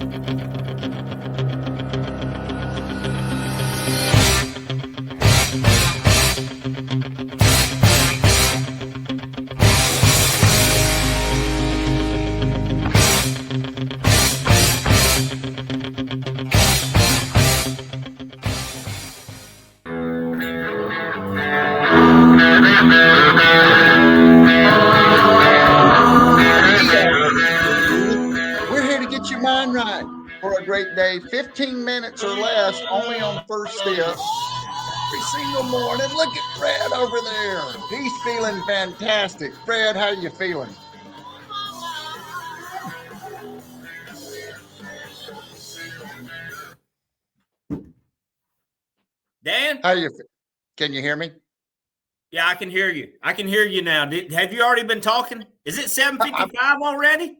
We're here to get your mind right for a great day. 15 minutes or less, only on First Step. Every single morning. Look at Fred over there. He's feeling fantastic. Fred, how you feeling? Dan? How you? Can you hear me? Yeah, I can hear you. I can hear you now. Have you already been talking? Is it 7:55 already?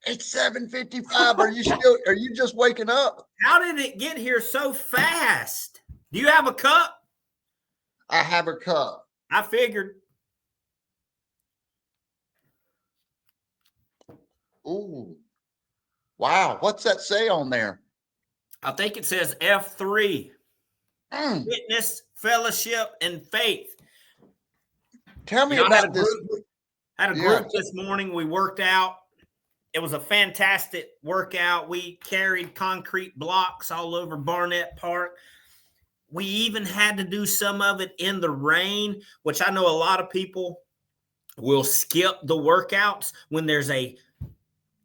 It's 7:55. Are you just waking up? How did it get here so fast? Do you have a cup? I have a cup. I figured. Ooh. Wow. What's that say on there? I think it says F3. Fitness, fellowship, and faith. Tell me about this. Had a group this morning. We worked out. It was a fantastic workout. We carried concrete blocks all over Barnett Park. We even had to do some of it in the rain, which I know a lot of people will skip the workouts when there's a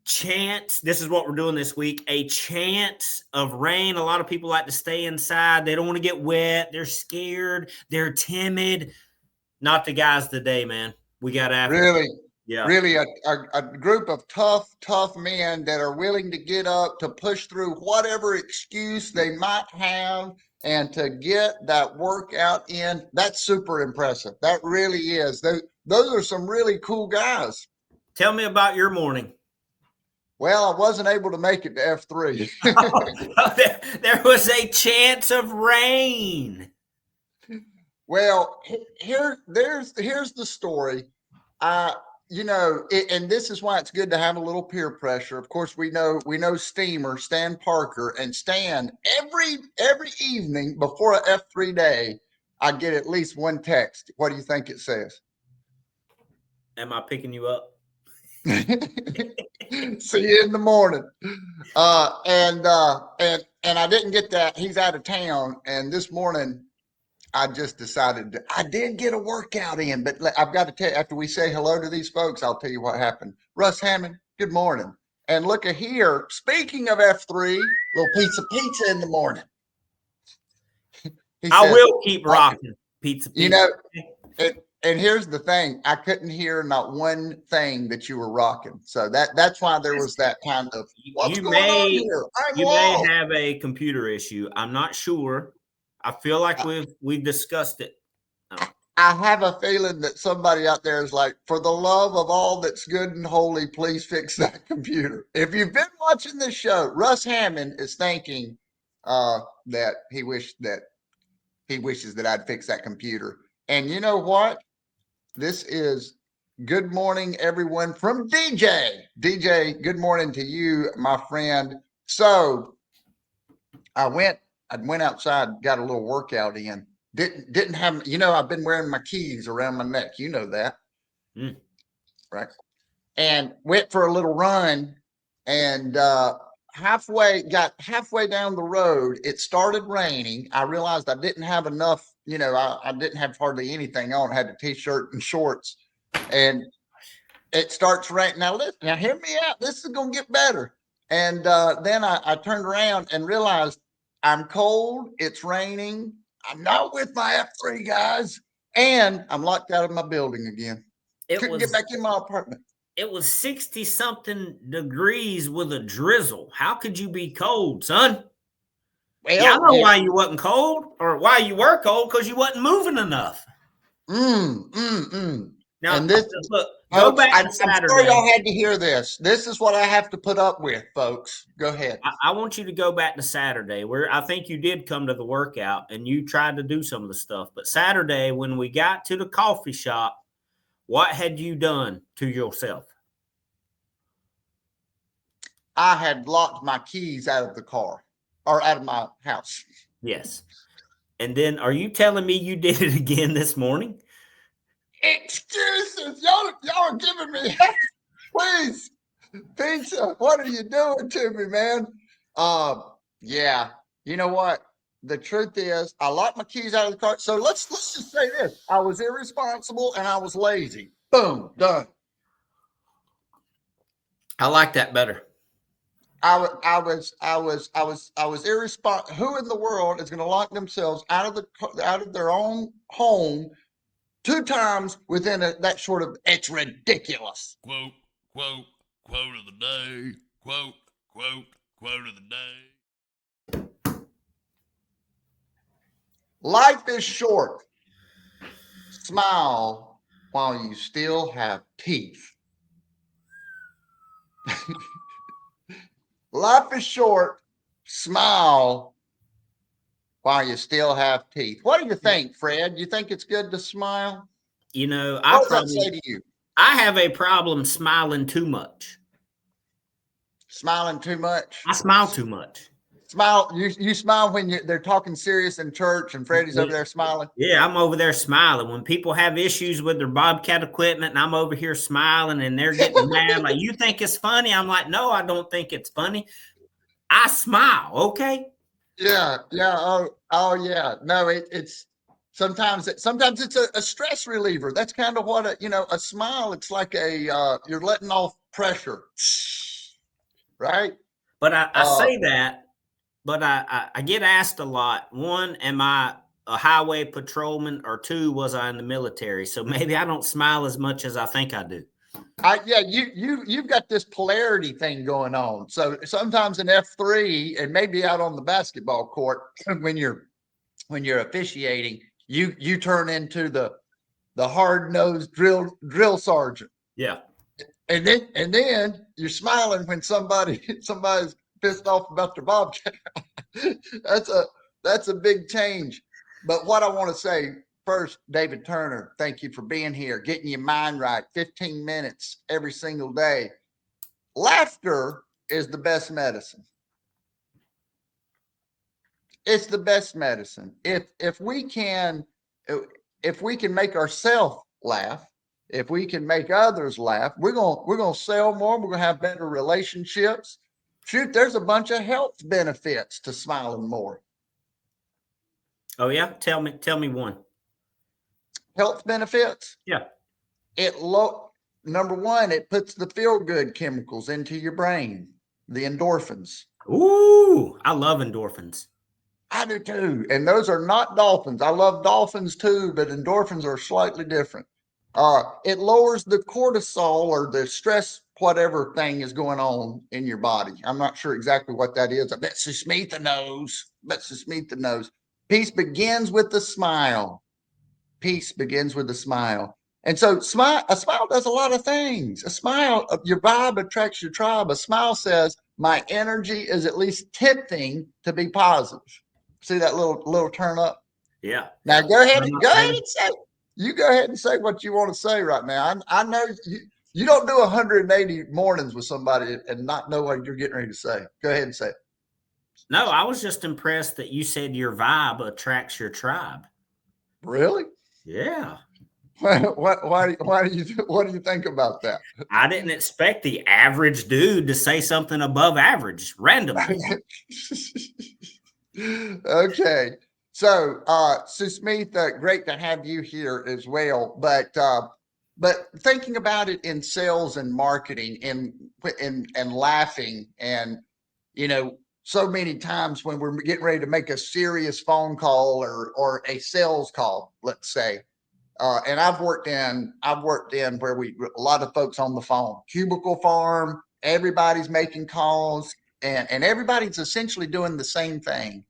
chance. This is what we're doing this week, a chance of rain. A lot of people like to stay inside. They don't want to get wet. They're scared. They're timid. Not the guys today, man. We got after. Really? Yeah. Really a group of tough men that are willing to get up, to push through whatever excuse they might have, and to get that workout in. That's super impressive. That really is. Those are some really cool guys. Tell me about your morning. Well, I wasn't able to make it to F3. There was a chance of rain. Well, here's the story. And this is why it's good to have a little peer pressure. Of course, we know Steamer, Stan Parker, and Stan every evening before a F3 day, I get at least one text. What do you think it says? Am I picking you up? See you in the morning. And I didn't get that. He's out of town, and this morning I just decided I did get a workout in, but I've got to tell you, after we say hello to these folks, I'll tell you what happened. Russ Hammond, good morning. And look at here, speaking of F3, little piece of pizza in the morning. I will keep rocking pizza. You know, and here's the thing. I couldn't hear not one thing that you were rocking. So that's why there was that kind of, what's going on here? You may have a computer issue. I'm not sure. I feel like we've discussed it. I have a feeling that somebody out there is like, for the love of all that's good and holy, please fix that computer. If you've been watching this show, Russ Hammond is thinking that he wishes that I'd fix that computer. And you know what? This is good morning, everyone, from DJ. DJ, good morning to you, my friend. So I went outside, got a little workout in. Didn't have, I've been wearing my keys around my neck. You know that. Right. And went for a little run, and halfway down the road, it started raining. I realized I didn't have enough, I didn't have hardly anything on. I had a t-shirt and shorts, and it starts raining. Now listen, now hear me out. This is going to get better. And then I turned around and realized I'm cold. It's raining. I'm not with my F3 guys, and I'm locked out of my building again. Couldn't get back in my apartment. It was 60-something degrees with a drizzle. How could you be cold, son? Well, I know why you wasn't cold, or why you were cold, because you wasn't moving enough. Now, and this, look, go back to Saturday. I'm sorry y'all had to hear this. This is what I have to put up with, folks. Go ahead. I want you to go back to Saturday, where I think you did come to the workout and you tried to do some of the stuff. But Saturday, when we got to the coffee shop, what had you done to yourself? I had locked my keys out of the car or out of my house. Yes. And then are you telling me you did it again this morning? Excuses. Y'all are giving me please. Pizza, what are you doing to me, man? Yeah. You know what? The truth is, I locked my keys out of the car. So let's just say this: I was irresponsible and I was lazy. Boom, done. I like that better. I was irresponsible. Who in the world is going to lock themselves out of their own home 2 times within that sort of? It's ridiculous. Quote of the day. Quote of the day. Life is short. Smile while you still have teeth. Life is short. Smile while you still have teeth. What do you think, Fred? You think it's good to smile? You know, What does that say to you? I have a problem smiling too much. Smiling too much? I smile too much. Smile. You smile when they're talking serious in church and Freddie's over there smiling? Yeah, I'm over there smiling. When people have issues with their Bobcat equipment and I'm over here smiling and they're getting mad, like, you think it's funny? I'm like, no, I don't think it's funny. I smile, okay? Yeah. Oh yeah. No, it's sometimes it's a stress reliever. That's kind of what a smile. It's like you're letting off pressure, right? But I say that, but I get asked a lot. One, am I a highway patrolman? Or two, was I in the military? So maybe I don't smile as much as I think I do. Yeah, you've got this polarity thing going on. So sometimes in F3 and maybe out on the basketball court when you're officiating, you turn into the hard-nosed drill sergeant. Yeah. And then you're smiling when somebody's pissed off about their bobcat. that's a big change. But what I want to say first, David Turner, thank you for being here, getting your mind right. 15 minutes every single day. Laughter is the best medicine. It's the best medicine. If we can make ourselves laugh, if we can make others laugh, we're gonna sell more. We're gonna have better relationships. Shoot, there's a bunch of health benefits to smiling more. Oh yeah, tell me one. Health benefits. Yeah. Number one, it puts the feel good chemicals into your brain, the endorphins. Ooh, I love endorphins. I do too, and those are not dolphins. I love dolphins too, but endorphins are slightly different. It lowers the cortisol or the stress, whatever thing is going on in your body. I'm not sure exactly what that is. I bet Susmitha knows. Peace begins with the smile. Peace begins with a smile. And so a smile does a lot of things. A smile, your vibe attracts your tribe. A smile says, my energy is at least tempting to be positive. See that little turn up? Yeah. Now go ahead and say. You go ahead and say what you want to say right now. I know you don't do 180 mornings with somebody and not know what you're getting ready to say. Go ahead and say it. No, I was just impressed that you said your vibe attracts your tribe. Really? Yeah. Why do you think about that? I didn't expect the average dude to say something above average randomly. Okay. So, Susmitha, great to have you here as well. But thinking about it in sales and marketing and laughing and, so many times when we're getting ready to make a serious phone call or a sales call, let's say, and I've worked in where a lot of folks on the phone, cubicle farm, everybody's making calls and everybody's essentially doing the same thing.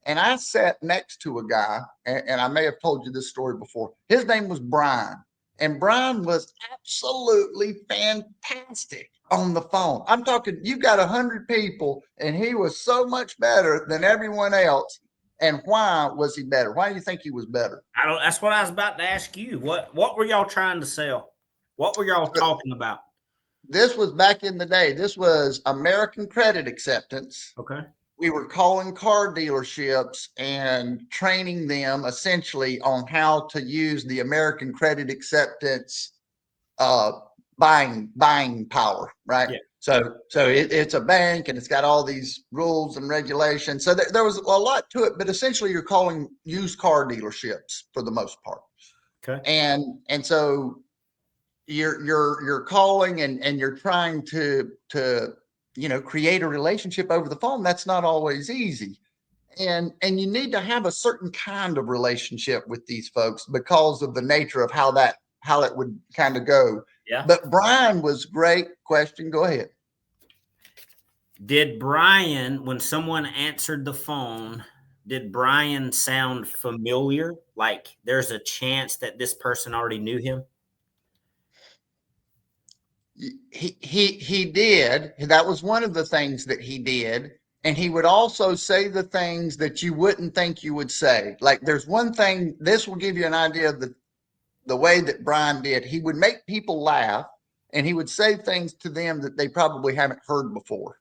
And I sat next to a guy, and I may have told you this story before. His name was Brian, and Brian was absolutely fantastic on the phone. I'm talking, you got 100 people, and he was so much better than everyone else. And why was he better? Why do you think he was better? That's what I was about to ask you. What were y'all trying to sell? What were y'all talking about? this was back in the day. This was American Credit Acceptance. Okay. We were calling car dealerships and training them essentially on how to use the American Credit Acceptance buying power, right? Yeah. So it's a bank and it's got all these rules and regulations. So there was a lot to it, but essentially you're calling used car dealerships for the most part. Okay. And so you're calling and you're trying to create a relationship over the phone. That's not always easy. And you need to have a certain kind of relationship with these folks because of the nature of how it would kind of go. Yeah. But Brian was great. Question. Go ahead. Did Brian, when someone answered the phone, did Brian sound familiar? Like there's a chance that this person already knew him? He did. That was one of the things that he did. And he would also say the things that you wouldn't think you would say. Like there's one thing, this will give you an idea of the way that Brian did. He would make people laugh and he would say things to them that they probably haven't heard before.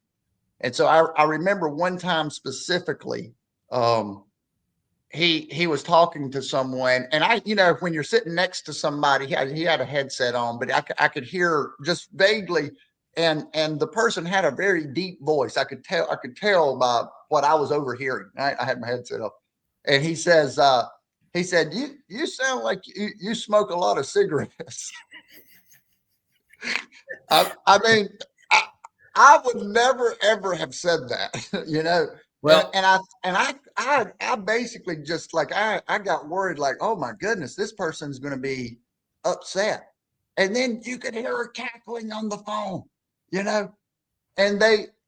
And so I remember one time specifically, he was talking to someone, and when you're sitting next to somebody, he had a headset on, but I could hear just vaguely, and the person had a very deep voice. I could tell by what I was overhearing. I had my headset up, and he said, you sound like you smoke a lot of cigarettes. I mean, I would never ever have said that, Well, and I basically just like I got worried, like, oh my goodness, this person's going to be upset, and then you could hear her cackling on the phone, and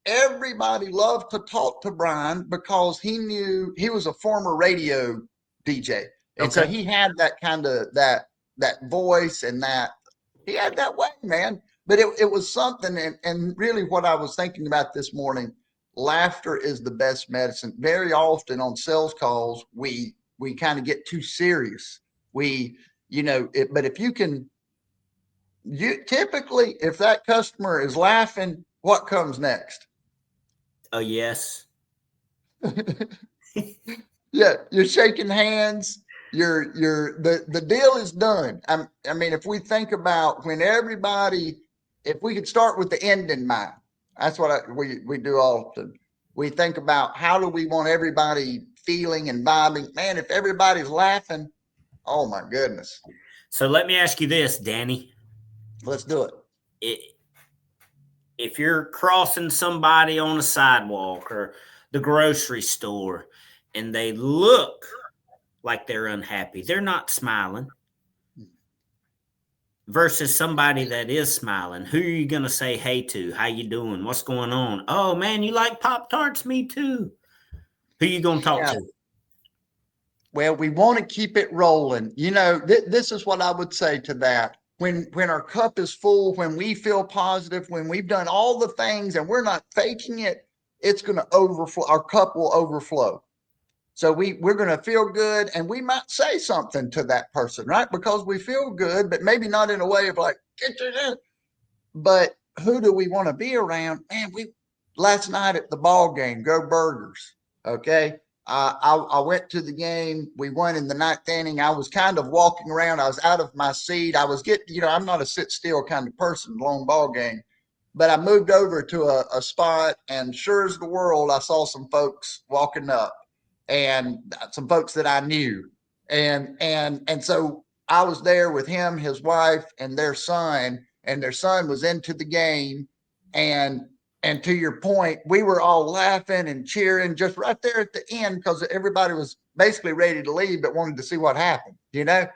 everybody loved to talk to Brian because he knew he was a former radio DJ, and so okay. he had that kind of that voice and that he had that way, man. But it was something, and really what I was thinking about this morning, laughter is the best medicine. Very often on sales calls, we kind of get too serious. But if you typically, if that customer is laughing, what comes next? Yes. Yeah, you're shaking hands. The deal is done. I mean, if we think about if we could start with the end in mind, that's what we do often. We think about how do we want everybody feeling and vibing. Man, if everybody's laughing, oh my goodness. So let me ask you this, Danny. Let's do it. If you're crossing somebody on a sidewalk or the grocery store and they look like they're unhappy, they're not smiling, versus somebody that is smiling, who are you going to say hey to? How you doing? What's going on? Oh man, you like Pop-Tarts? Me too. Who you going to talk to? Well, we want to keep it rolling. This is what I would say to that. When our cup is full, when we feel positive, when we've done all the things and we're not faking it, it's going to overflow. Our cup will overflow. So we're going to feel good, and we might say something to that person, right? Because we feel good, but maybe not in a way of like, get your in. But who do we want to be around? Man, last night at the ball game, go Burgers. Okay. I went to the game. We won in the ninth inning. I was kind of walking around. I was out of my seat. I was I'm not a sit still kind of person, long ball game. But I moved over to a spot, and sure as the world, I saw some folks walking up, and some folks that I knew, and so I was there with him, his wife, and their son, was into the game, and to your point, we were all laughing and cheering just right there at the end because everybody was basically ready to leave but wanted to see what happened. That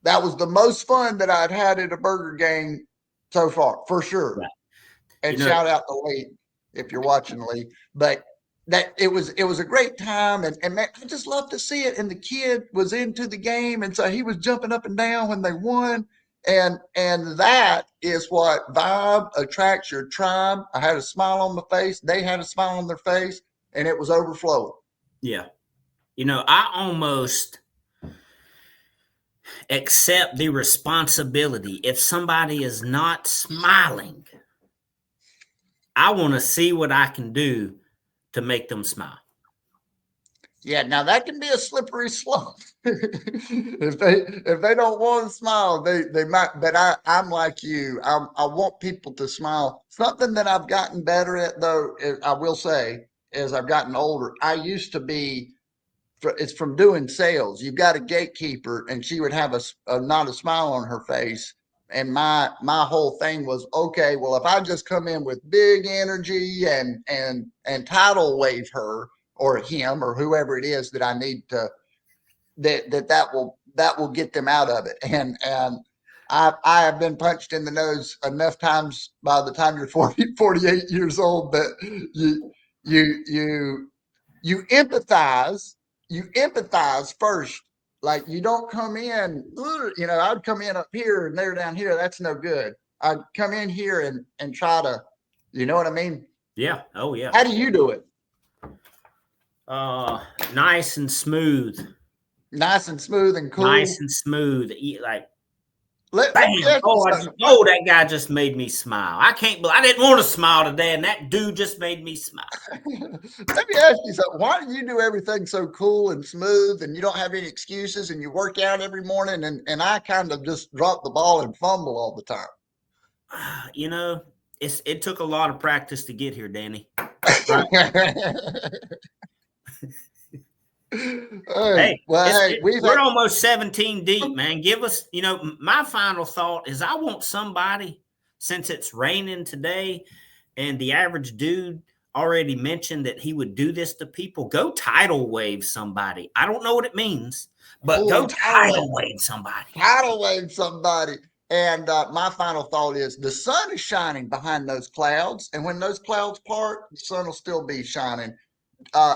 was the most fun that I'd had at a Burger game so far, for sure. Yeah. And shout out to Lee if you're watching, Lee. But that it was a great time, and man, I just love to see it. And the kid was into the game, and so he was jumping up and down when they won. And that is what vibe attracts your tribe. I had a smile on my face. They had a smile on their face, and it was overflowing. Yeah. I almost accept the responsibility. If somebody is not smiling, I want to see what I can do to make them smile. Yeah, now that can be a slippery slope. If they don't want to smile, they might. But I'm like you. I want people to smile. Something that I've gotten better at, though, I will say, as I've gotten older, I used to be. It's from doing sales. You've got a gatekeeper, and she would have a not a smile on her face. And my whole thing was, okay, well, if I just come in with big energy and tidal wave her or him or whoever it is that I need to, that will get them out of it. And I have been punched in the nose enough times by the time you're 40, 48 years old that you you you empathize. You empathize first. Like, you don't come in, I'd come in up here and they're down here. That's no good. I'd come in here and try to, you know what I mean? Yeah. Oh yeah. How do you do it? Nice and smooth. Nice and smooth and cool. Nice and smooth. Like, Let bam! me ask you something. That guy just made me smile. I can't believe I didn't want to smile today, and that dude just made me smile. Let me ask you something. Why do you do everything so cool and smooth, and you don't have any excuses, and you work out every morning, and I kind of just drop the ball and fumble all the time? You know, it took a lot of practice to get here, Danny. Hey, we're almost 17 deep, man. Give us, my final thought is I want somebody, since it's raining today and the average dude already mentioned that he would do this to people, go tidal wave somebody. I don't know what it means, but go tidal wave somebody. Tidal wave somebody. And my final thought is the sun is shining behind those clouds. And when those clouds part, the sun will still be shining.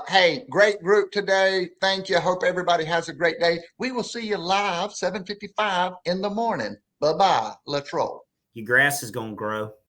Hey, great group today. Thank you. Hope everybody has a great day. We will see you live 7:55 in the morning. Bye-bye. Let's roll. Your grass is going to grow.